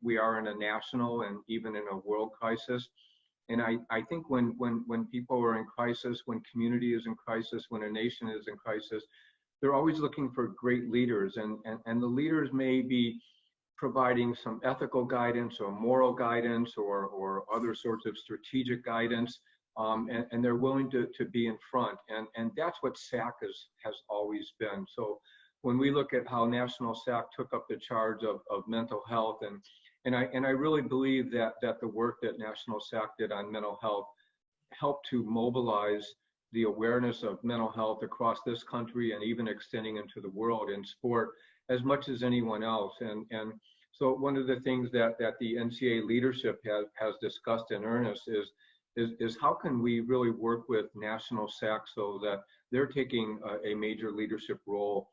we are in a national and even in a world crisis. And I think when people are in crisis, when community is in crisis, when a nation is in crisis, they're always looking for great leaders. And the leaders may be providing some ethical guidance or moral guidance or other sorts of strategic guidance. And they're willing to be in front. And that's what SAAC has always been. So when we look at how National SAAC took up the charge of mental health, and I really believe that the work that National SAAC did on mental health helped to mobilize the awareness of mental health across this country and even extending into the world in sport as much as anyone else. And so one of the things that the NCAA leadership has discussed in earnest is how can we really work with National SAAC so that they're taking a major leadership role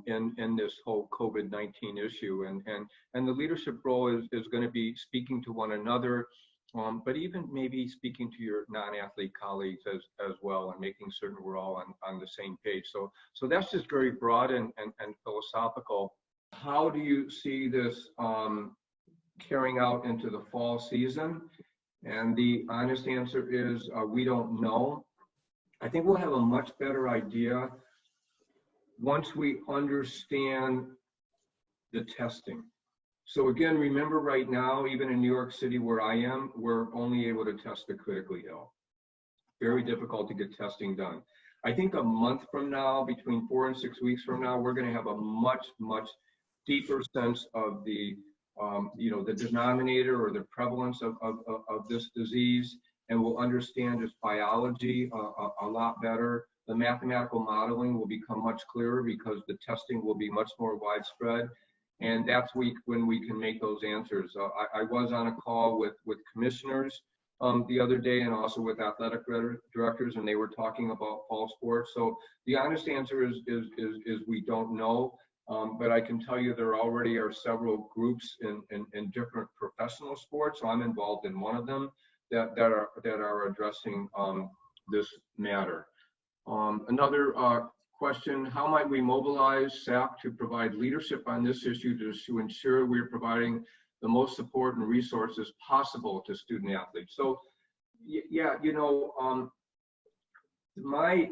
in this whole COVID-19 issue. And the leadership role is going to be speaking to one another, but even maybe speaking to your non-athlete colleagues as well, and making certain we're all on the same page. So that's just very broad and philosophical. How do you see this carrying out into the fall season? And the honest answer is we don't know. I think we'll have a much better idea once we understand the testing. So again, remember right now, even in New York City where I am, we're only able to test the critically ill. Very difficult to get testing done. I think a month from now, between 4 and 6 weeks from now, we're going to have a much, much deeper sense of the the denominator or the prevalence of this disease, and we'll understand its biology a lot better. The mathematical modeling will become much clearer because the testing will be much more widespread, and that's when we can make those answers. I was on a call with commissioners the other day, and also with athletic directors, and they were talking about fall sports. So the honest answer is we don't know. But I can tell you there already are several groups in different professional sports. So I'm involved in one of them that are addressing this matter. Another question: how might we mobilize SAAC to provide leadership on this issue to ensure we're providing the most support and resources possible to student athletes? So yeah, my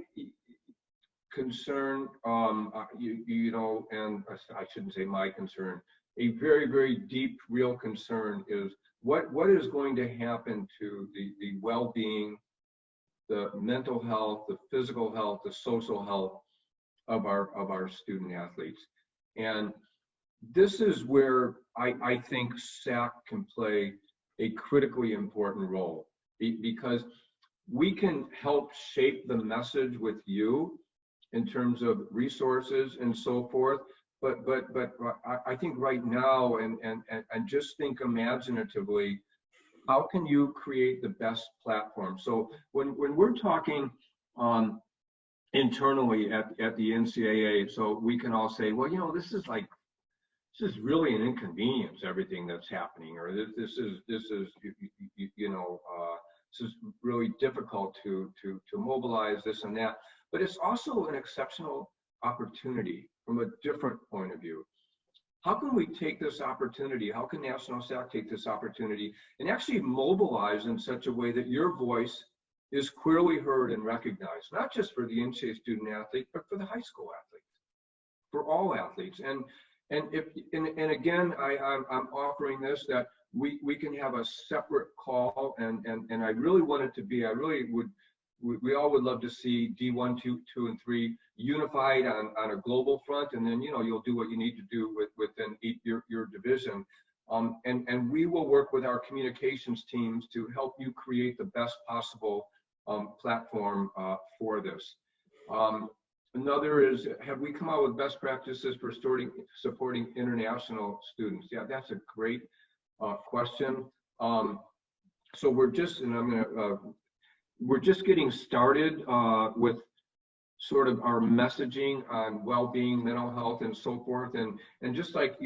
concern, and I shouldn't say my concern, a very, very deep, real concern is what is going to happen to the well-being, the mental health, the physical health, the social health of our student athletes. And this is where I think SAAC can play a critically important role, because we can help shape the message with you in terms of resources and so forth, but I think right now, and just think imaginatively, how can you create the best platform? So when we're talking internally at the NCAA, so we can all say, well, this is really an inconvenience, everything that's happening, or this is really difficult to mobilize this and that. But it's also an exceptional opportunity from a different point of view. How can we take this opportunity? How can National SAAC take this opportunity and actually mobilize in such a way that your voice is clearly heard and recognized, not just for the NCAA student athlete, but for the high school athletes, for all athletes? And again, I'm offering this, that we can have a separate call, and I really want it to be, we all would love to see D1, 2, and 3 unified on a global front, and then you'll do what you need to do within your division, and we will work with our communications teams to help you create the best possible platform for this. Another is, have we come out with best practices for supporting international students? Yeah, that's a great question. So we're just, we're just getting started with sort of our messaging on well-being, mental health, and so forth. And just like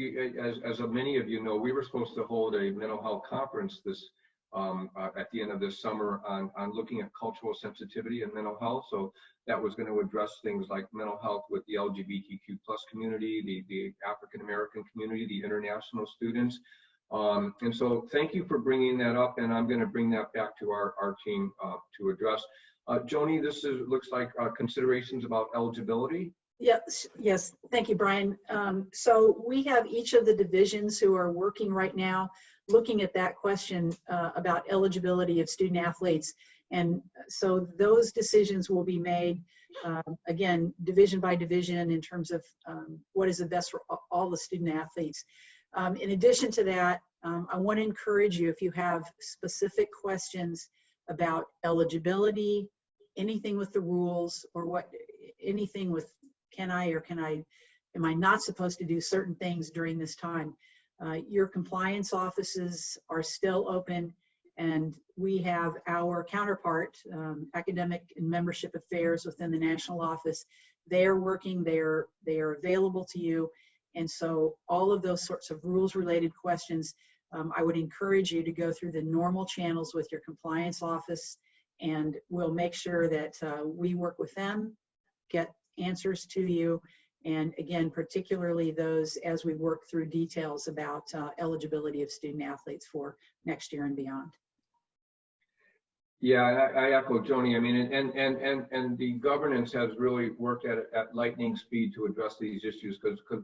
as many of you know, we were supposed to hold a mental health conference this at the end of this summer on looking at cultural sensitivity and mental health. So that was going to address things like mental health with the LGBTQ+ community, the African American community, the international students. And so thank you for bringing that up, and I'm going to bring that back to our team to address. Joni, this looks like considerations about eligibility. Yes. Thank you, Brian. So we have each of the divisions who are working right now looking at that question about eligibility of student athletes. And so those decisions will be made, again, division by division in terms of what is the best for all the student athletes. In addition to that, I want to encourage you, if you have specific questions about eligibility, anything with the rules, or anything with am I not supposed to do certain things during this time? Your compliance offices are still open, and we have our counterpart, academic and membership affairs within the national office. They are working, they are available to you. And so all of those sorts of rules related questions, I would encourage you to go through the normal channels with your compliance office, and we'll make sure that we work with them, get answers to you, and again, particularly those as we work through details about eligibility of student athletes for next year and beyond. Yeah, I echo Joni. I mean, and the governance has really worked at lightning speed to address these issues because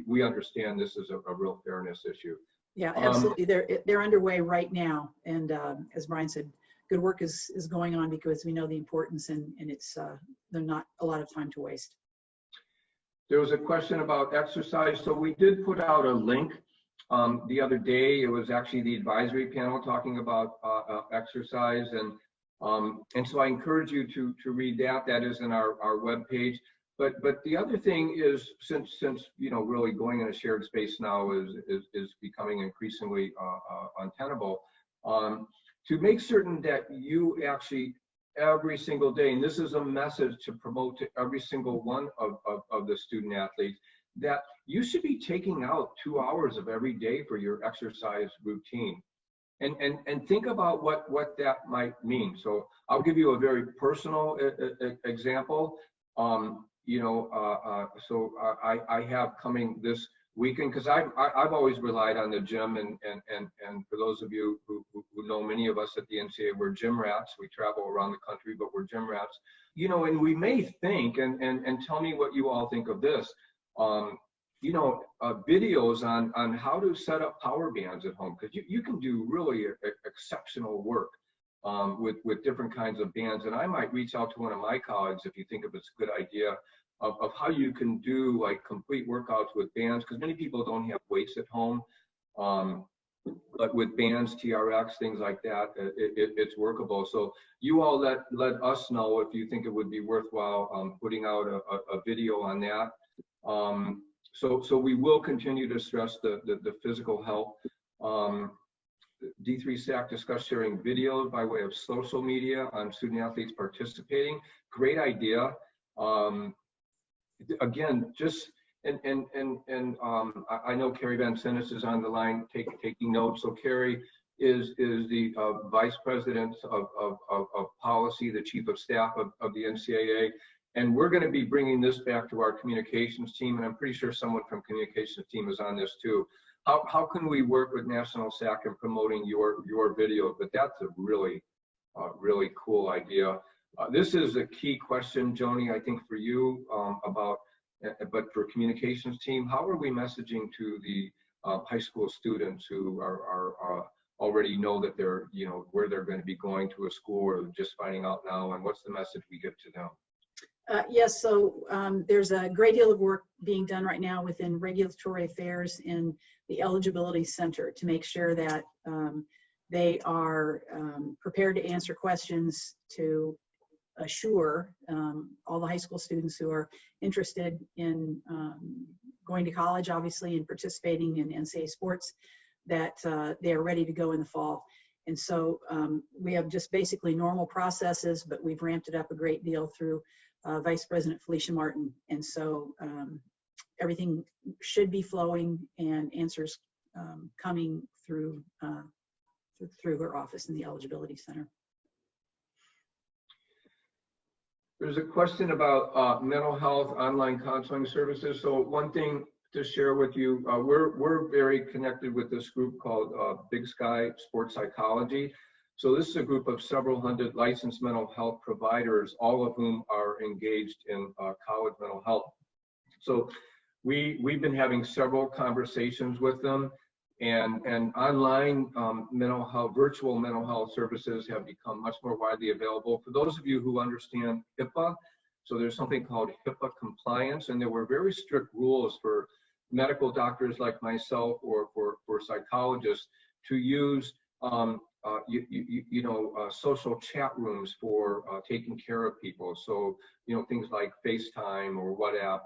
we understand this is a real fairness issue. Yeah, absolutely. They're underway right now, and as Brian said, good work is going on because we know the importance, and it's there's not a lot of time to waste. There was a question about exercise. So we did put out a link the other day. It was actually the advisory panel talking about exercise, and so I encourage you to read that. That is in our webpage. But the other thing is, since really going in a shared space now is becoming increasingly untenable, to make certain that you actually every single day, and this is a message to promote to every single one of the student athletes, that you should be taking out 2 hours of every day for your exercise routine. And think about what that might mean. So I'll give you a very personal example. So I have coming this weekend, because I've always relied on the gym, and for those of you who know, many of us at the NCAA, we're gym rats. We travel around the country, but we're gym rats. And we may think, and tell me what you all think of this, videos on how to set up power bands at home, because you can do really exceptional work with different kinds of bands. And I might reach out to one of my colleagues, if you think of it's a good idea, of how you can do like complete workouts with bands, because many people don't have weights at home, but with bands, TRX, things like that, it's workable. So you all let us know if you think it would be worthwhile putting out a video on that. So we will continue to stress the physical health. D3 SAAC discussed sharing videos by way of social media on student athletes participating. Great idea. Again, just I know Carrie Van Sinis is on the line taking notes. So Carrie is the vice president of policy, the chief of staff of the NCAA, and we're going to be bringing this back to our communications team. And I'm pretty sure someone from communications team is on this too. How can we work with National SAAC in promoting your video? But that's a really cool idea. This is a key question, Joni, I think for you, but for communications team, how are we messaging to the high school students who are already know that they're, where they're going to be going to a school, or just finding out now, and what's the message we give to them? Yes, so there's a great deal of work being done right now within regulatory affairs in the Eligibility Center to make sure that they are prepared to answer questions to assure all the high school students who are interested in going to college, obviously, and participating in NCAA sports, that they are ready to go in the fall. And so we have just basically normal processes, but we've ramped it up a great deal through Vice President Felicia Martin. And so everything should be flowing, and answers coming through her office in the Eligibility Center. There's a question about mental health online counseling services. So one thing to share with you. We're very connected with this group called Big Sky Sports Psychology. So this is a group of several hundred licensed mental health providers, all of whom are engaged in college mental health. So we've been having several conversations with them, and online mental health, virtual mental health services have become much more widely available. For those of you who understand HIPAA, so there's something called HIPAA compliance, and there were very strict rules for medical doctors like myself or for psychologists to use social chat rooms for taking care of people. So, things like FaceTime or WhatsApp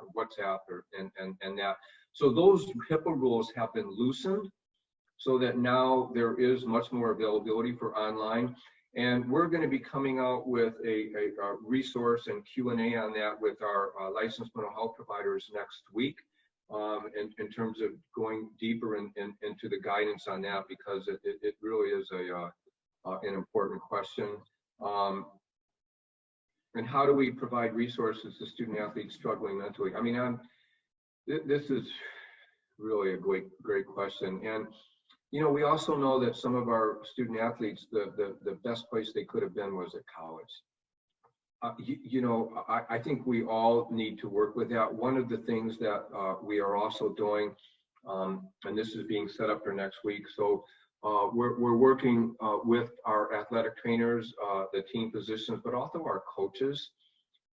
and that. So those HIPAA rules have been loosened so that now there is much more availability for online. And we're going to be coming out with a resource and Q&A on that with our licensed mental health providers next week, in terms of going deeper into the guidance on that, because it really is an important question. And how do we provide resources to student athletes struggling mentally? I mean, this is really a great question. And we also know that some of our student athletes, the best place they could have been was at college. I think we all need to work with that. One of the things that we are also doing, and this is being set up for next week, so we're working with our athletic trainers, the team physicians, but also our coaches.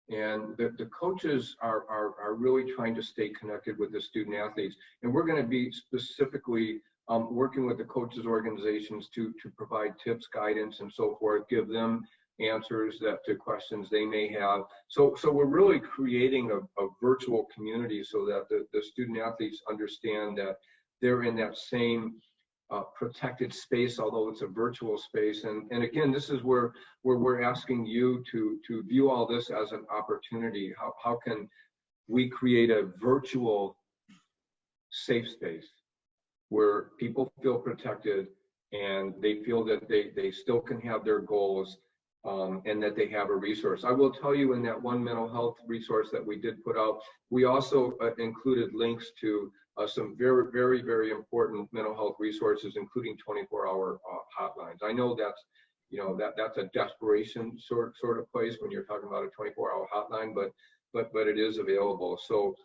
And the coaches are really trying to stay connected with the student athletes. And we're going to be specifically working with the coaches organizations to provide tips, guidance, and so forth, give them answers to questions they may have. So we're really creating a virtual community so that the student athletes understand that they're in that same protected space, although it's a virtual space. And again, this is where we're asking you to view all this as an opportunity. How can we create a virtual safe space where people feel protected and they feel that they still can have their goals, and that they have a resource. I will tell you, in that one mental health resource that we did put out, we also included links to some very, very, very important mental health resources, including 24-hour hotlines. I know that's a desperation sort of place when you're talking about a 24-hour hotline, but it is available. So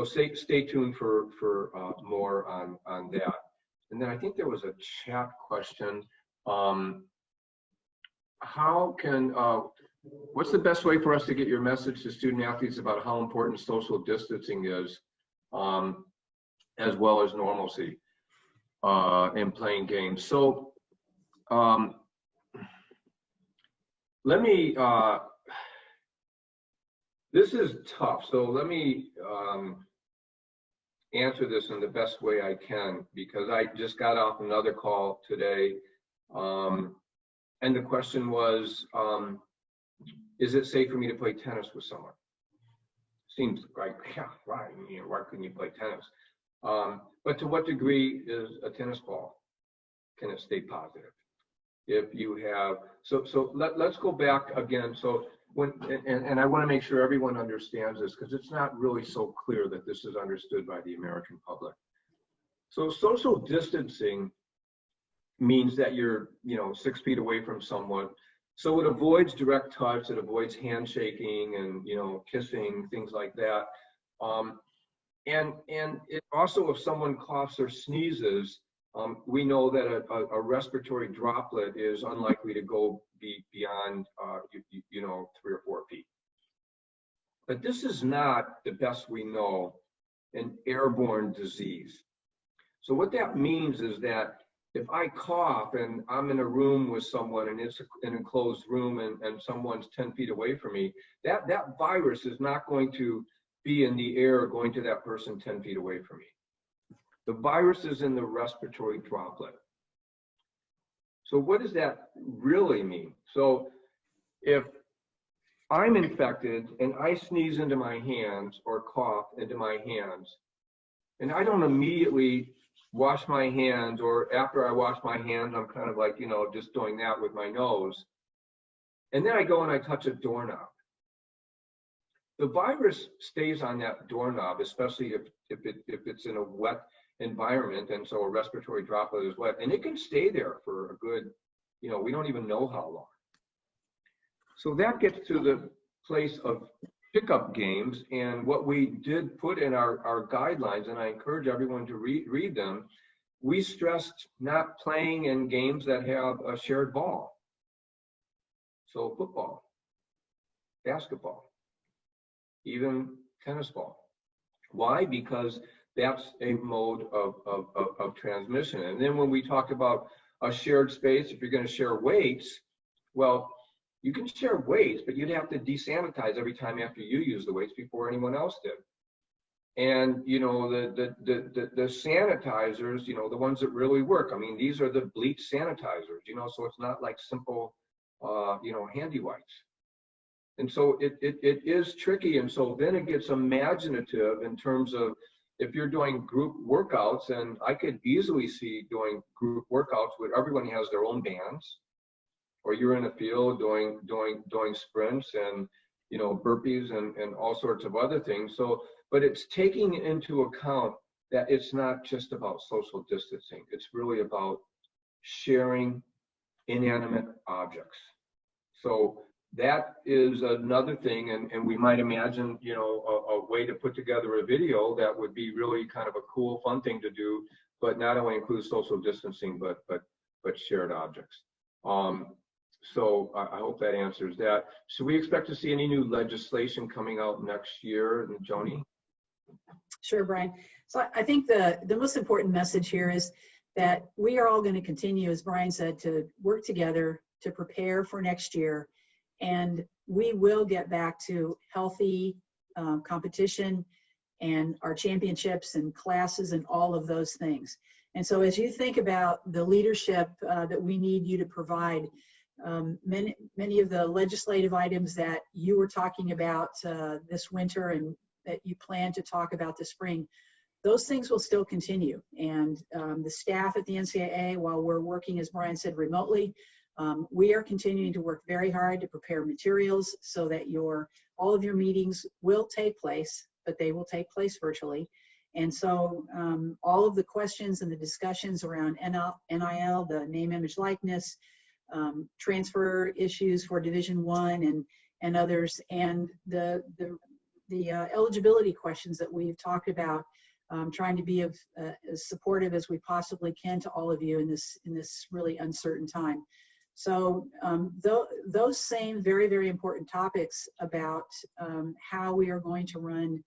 stay tuned for more on that. And then I think there was a chat question. What's the best way for us to get your message to student athletes about how important social distancing is, as well as normalcy in playing games? So let me, this is tough, so let me answer this in the best way I can, because I just got off another call today. And the question was, is it safe for me to play tennis with someone? Seems like, yeah, right. Why couldn't you play tennis? But to what degree is a tennis ball, can it stay positive? If you have, let's go back again. So and I want to make sure everyone understands this, because it's not really so clear that this is understood by the American public. So social distancing means that you're 6 feet away from someone, so it avoids direct touch, it avoids handshaking and kissing, things like that, and it also, if someone coughs or sneezes, we know that a respiratory droplet is unlikely to go beyond 3 or 4 feet. But this is not, the best we know, an airborne disease. So what that means is that if I cough and I'm in a room with someone and it's an enclosed room and someone's 10 feet away from me, that virus is not going to be in the air going to that person 10 feet away from me. The virus is in the respiratory droplet. So what does that really mean? So if I'm infected and I sneeze into my hands or cough into my hands, and I don't immediately wash my hands, or after I wash my hands, I'm kind of like, just doing that with my nose. And then I go and I touch a doorknob. the virus stays on that doorknob, especially if it's in a wet environment, and so a respiratory droplet is wet, and it can stay there for a good, we don't even know how long. So that gets to the place of pickup games, and what we did put in our guidelines, and I encourage everyone to read them. We stressed not playing in games that have a shared ball. So football, basketball, even tennis ball. Why? Because that's a mode of transmission. And then when we talk about a shared space, if you're going to share weights, well, you can share weights, but you'd have to desanitize every time after you use the weights before anyone else did. And the sanitizers, the ones that really work. I mean, these are the bleach sanitizers, so it's not like simple, handy wipes. And so it is tricky. And so then it gets imaginative in terms of if you're doing group workouts, and I could easily see doing group workouts where everyone has their own bands, or you're in a field doing sprints and burpees and all sorts of other things. So, but it's taking into account that it's not just about social distancing. It's really about sharing inanimate objects. So that is another thing, and we might imagine, a way to put together a video that would be really kind of a cool, fun thing to do, but not only include social distancing, but shared objects. So I hope that answers that. Should we expect to see any new legislation coming out next year, Joni? Sure, Brian. So I think the most important message here is that we are all going to continue, as Brian said, to work together to prepare for next year. And we will get back to healthy competition and our championships and classes and all of those things. And so as you think about the leadership that we need you to provide, many of the legislative items that you were talking about this winter and that you plan to talk about this spring, those things will still continue. And the staff at the NCAA, while we're working, as Brian said, remotely, we are continuing to work very hard to prepare materials so that all of your meetings will take place, but they will take place virtually. And so all of the questions and the discussions around NIL, the name, image, likeness, transfer issues for Division I and others, and the eligibility questions that we've talked about, trying to be as supportive as we possibly can to all of you in this really uncertain time. So those same very, very important topics about how we are going to run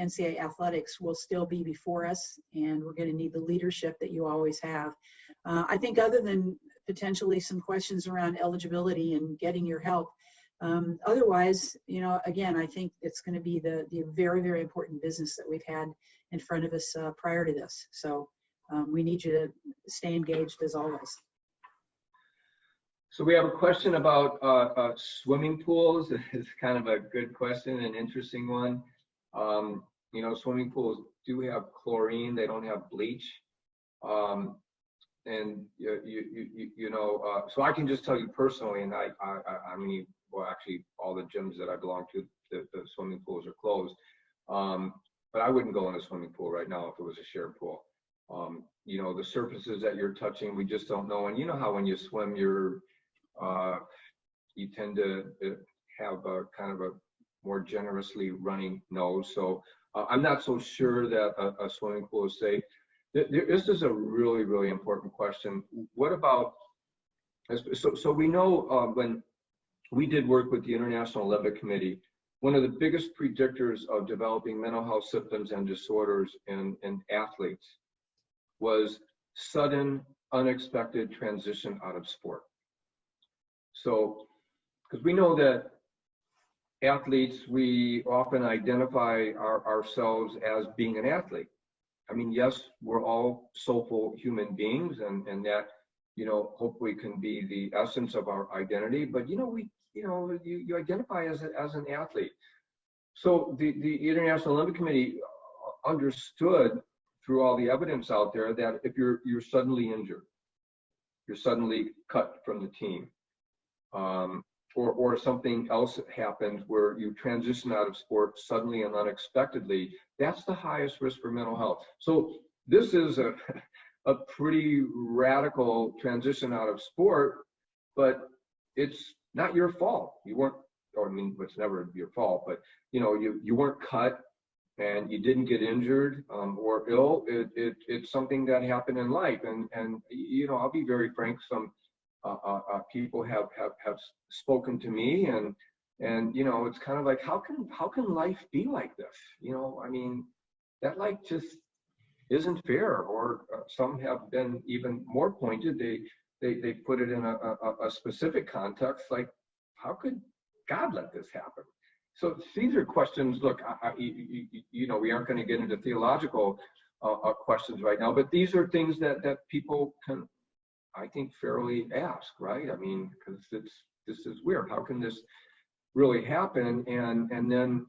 NCAA athletics will still be before us, and we're going to need the leadership that you always have. I think other than potentially some questions around eligibility and getting your help, otherwise, again, I think it's going to be the very, very important business that we've had in front of us prior to this. So we need you to stay engaged as always. So we have a question about swimming pools. It's kind of a good question, an interesting one. Swimming pools do have chlorine; they don't have bleach. So I can just tell you personally, and I mean, well, actually, all the gyms that I belong to, the swimming pools are closed. But I wouldn't go in a swimming pool right now if it was a shared pool. The surfaces that you're touching, we just don't know. And you know how when you swim, you tend to have a kind of a more generously running nose. So I'm not so sure that a swimming pool is safe. This is a really, really important question. What about, so we know when we did work with the International Olympic Committee, one of the biggest predictors of developing mental health symptoms and disorders in athletes was sudden, unexpected transition out of sport. So, because we know that athletes, we often identify ourselves as being an athlete. I mean, yes, we're all soulful human beings, and that, hopefully can be the essence of our identity, but you identify as an athlete. So the International Olympic Committee understood through all the evidence out there that if you're suddenly injured, you're suddenly cut from the team, or something else happens where you transition out of sport suddenly and unexpectedly, that's the highest risk for mental health. So this is a pretty radical transition out of sport, but it's not your fault. You weren't, or I mean, it's never your fault, but you know, you weren't cut and you didn't get injured or ill. It's something that happened in life. And you know, I'll be very frank, some people have spoken to me, and you know, it's kind of like, how can life be like this? You know, I mean, that life just isn't fair. Or some have been even more pointed. They put it in a specific context, like, how could God let this happen? So these are questions. Look, you know, we aren't going to get into theological questions right now, but these are things that people can, I think, fairly ask, right? I mean, because this is weird. How can this really happen? And then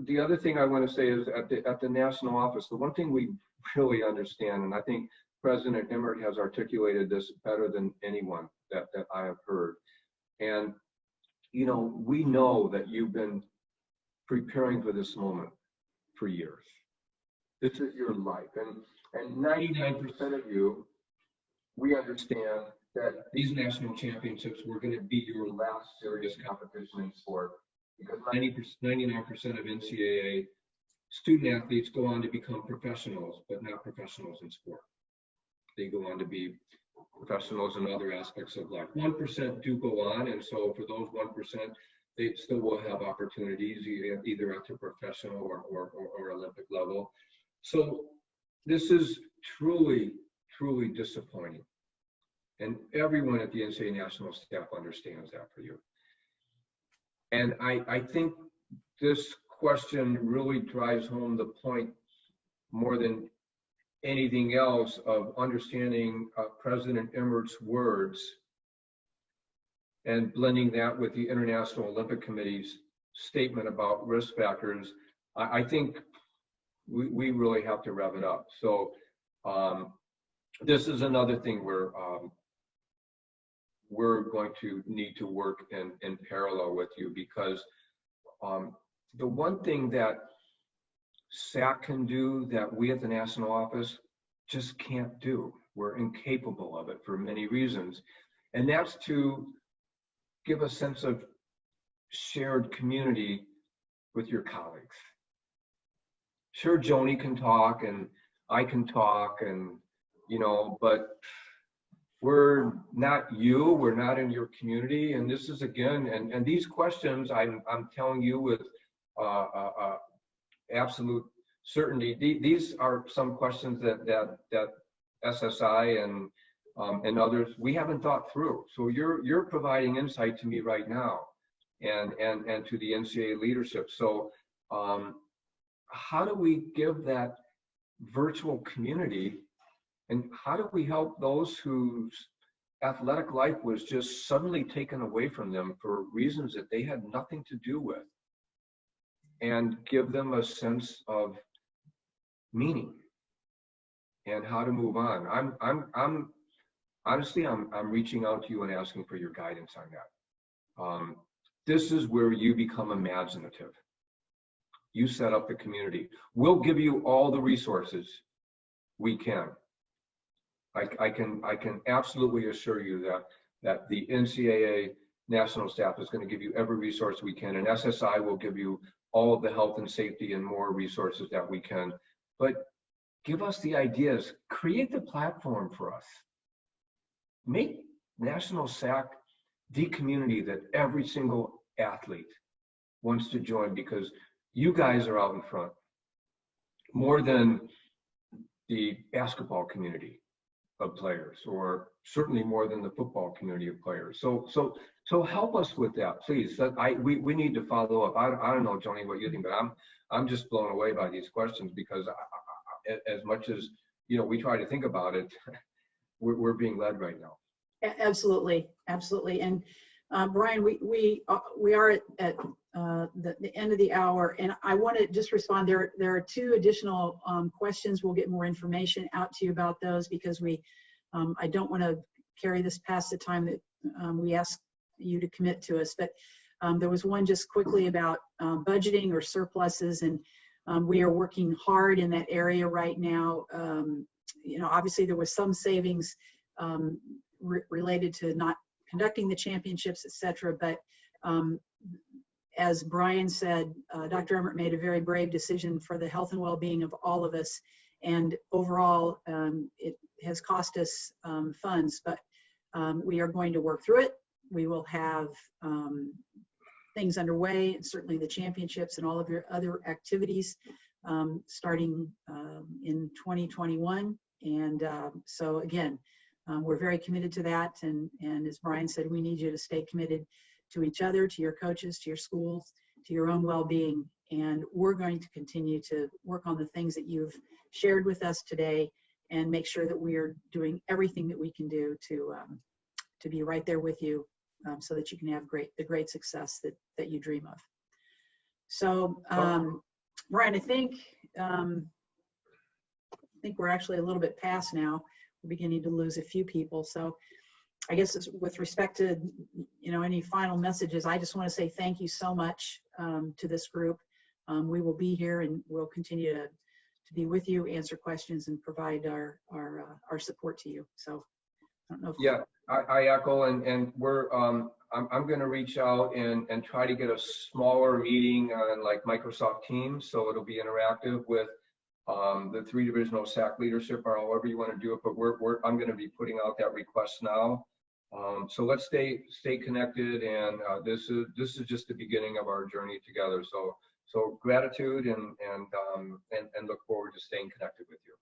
the other thing I want to say is at the national office, the one thing we really understand, and I think President Emmert has articulated this better than anyone that I have heard. And, you know, we know that you've been preparing for this moment for years. This is your life. And 99% of you, we understand that these national championships were going to be your last serious competition in sport, because 99% of NCAA student athletes go on to become professionals, but not professionals in sport. They go on to be professionals in other aspects of life. 1% do go on, and so for those 1%, they still will have opportunities either at the professional or Olympic level. So this is truly, truly disappointing. And everyone at the NCAA national staff understands that for you. And I think this question really drives home the point more than anything else of understanding President Emmert's words and blending that with the International Olympic Committee's statement about risk factors. I think we really have to rev it up. So this is another thing where we're going to need to work in parallel with you, because the one thing that SAAC can do that we at the national office just can't do, we're incapable of it for many reasons, and that's to give a sense of shared community with your colleagues. Sure, Joni can talk and I can talk, and you know, but we're not you, we're not in your community. And this is, again, and these questions, I'm telling you with absolute certainty, these are some questions that SSI and others, we haven't thought through. So you're providing insight to me right now, and to the NCAA leadership. So how do we give that virtual community, and how do we help those whose athletic life was just suddenly taken away from them for reasons that they had nothing to do with, and give them a sense of meaning and how to move on? I'm honestly, I'm reaching out to you and asking for your guidance on that. This is where you become imaginative. You set up the community. We'll give you all the resources we can. I can absolutely assure you that the NCAA national staff is going to give you every resource we can, and SSI will give you all of the health and safety and more resources that we can. But give us the ideas, create the platform for us. Make National SAAC the community that every single athlete wants to join, because you guys are out in front more than the basketball community of players, or certainly more than the football community of players. So help us with that, please. We need to follow up. I don't know, Joni, what you think, but I'm just blown away by these questions, because as much as, you know, we try to think about it, we're being led right now. Absolutely, absolutely. And Brian, we are at the end of the hour, and I want to just respond. There are two additional questions. We'll get more information out to you about those, because I don't want to carry this past the time that we ask you to commit to us. But there was one just quickly about budgeting or surpluses, and we are working hard in that area right now. You know, obviously there was some savings related to not conducting the championships, et cetera, but as Brian said, Dr. Emmert made a very brave decision for the health and well-being of all of us, and overall it has cost us funds, but we are going to work through it. We will have things underway, and certainly the championships and all of your other activities starting in 2021. And so again, we're very committed to that. And as Brian said, we need you to stay committed to each other, to your coaches, to your schools, to your own well-being. And we're going to continue to work on the things that you've shared with us today and make sure that we are doing everything that we can do to be right there with you so that you can have the great success that you dream of. So, Brian, I think we're actually a little bit past now. We're beginning to lose a few people. So I guess with respect to, you know, any final messages, I just want to say thank you so much to this group. We will be here and we'll continue to be with you, answer questions, and provide our support to you. So I don't know if yeah, I echo, and we're I'm going to reach out and try to get a smaller meeting on like Microsoft Teams, so it'll be interactive with the 3 divisional SAAC leadership, or however you want to do it. But I'm going to be putting out that request now. So let's stay connected, and this is just the beginning of our journey together. So gratitude and look forward to staying connected with you.